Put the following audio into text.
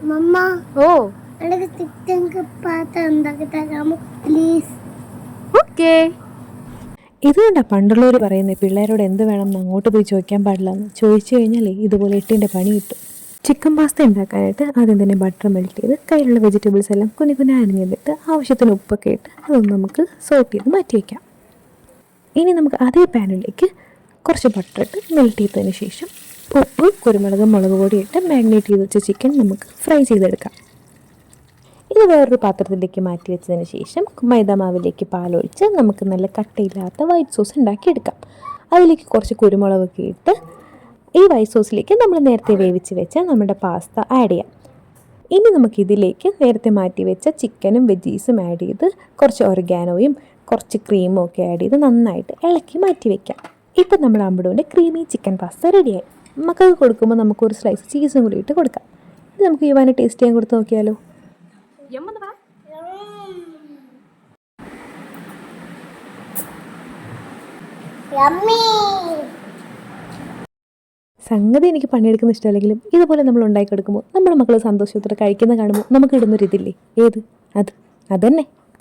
മമ്മ ഓ എനിക്ക് ചിക്കൻ പാത്രം ഉണ്ടാക്കി തരാമോ പ്ലീസ്? ഓക്കേ. ഇതുകൊണ്ടാ പണ്ടുള്ളവർ പറയുന്നത് പിള്ളേരോട് എന്ത് വേണമെന്ന് അങ്ങോട്ട് പോയി ചോദിക്കാൻ പാടില്ല എന്ന്. ചോദിച്ചു കഴിഞ്ഞാലേ ഇതുപോലെ എട്ടിൻ്റെ പണി കിട്ടും. ചിക്കൻ പാസ്ത ഉണ്ടാക്കാനായിട്ട് ആദ്യം തന്നെ ബട്ടർ മെൽറ്റ് ചെയ്ത് കയ്യിലുള്ള വെജിറ്റബിൾസ് എല്ലാം കുഞ്ഞു കുഞ്ഞു അരിഞ്ഞെടുത്ത് ആവശ്യത്തിന് ഉപ്പൊക്കെ ഇട്ട് അതൊന്ന് നമുക്ക് സോട്ട് ചെയ്ത് മാറ്റി വയ്ക്കാം. ഇനി നമുക്ക് അതേ പാനിലേക്ക് കുറച്ച് ബട്ടർ ഇട്ട് മെൽറ്റ് ചെയ്തതിന് ശേഷം ഉപ്പ്, കുരുമുളക്, മുളക് പൊടി ഇട്ട് മാഗ്നേറ്റ് ചെയ്ത് വെച്ച ചിക്കൻ നമുക്ക് ഫ്രൈ ചെയ്തെടുക്കാം. ഇത് വേറൊരു പാത്രത്തിലേക്ക് മാറ്റി വെച്ചതിന് ശേഷം മൈദാമാവിലേക്ക് പാലൊഴിച്ച് നമുക്ക് നല്ല കട്ടയില്ലാത്ത വൈറ്റ് സോസ് ഉണ്ടാക്കിയെടുക്കാം. അതിലേക്ക് കുറച്ച് കുരുമുളകൊക്കെ ഇട്ട് ഈ വൈറ്റ് സോസിലേക്ക് നമ്മൾ നേരത്തെ വേവിച്ച് വെച്ച നമ്മുടെ പാസ്ത ആഡ് ചെയ്യാം. ഇനി നമുക്കിതിലേക്ക് നേരത്തെ മാറ്റി വെച്ച ചിക്കനും വെജീസും ആഡ് ചെയ്ത് കുറച്ച് ഒറിഗാനോയും കുറച്ച് ക്രീമും ഒക്കെ ആഡ് ചെയ്ത് നന്നായിട്ട് ഇളക്കി മാറ്റി വയ്ക്കാം. ഇപ്പം നമ്മുടെ അമ്പുവിൻ്റെ ക്രീമി ചിക്കൻ പാസ്ത റെഡിയായി. മക്കൾക്ക് കൊടുക്കുമ്പോൾ നമുക്കൊരു സ്ലൈസ് ചീസും കൂടി ഇട്ട് കൊടുക്കാം. ഇത് നമുക്ക് യുവാനെ ടേസ്റ്റ് ചെയ്യാൻ കൊടുത്ത് നോക്കിയാലോ? സംഗതി എനിക്ക് പണിയെടുക്കുന്ന ഇഷ്ടമല്ലെങ്കിലും ഇതുപോലെ നമ്മൾ ഉണ്ടാക്കി കൊടുക്കുമ്പോൾ നമ്മുടെ മക്കൾ സന്തോഷത്തോടെ കഴിക്കുന്ന കാണുമ്പോൾ നമുക്ക് ഇടുന്നൊരിതില്ലേ, ഏത്? അതന്നെ.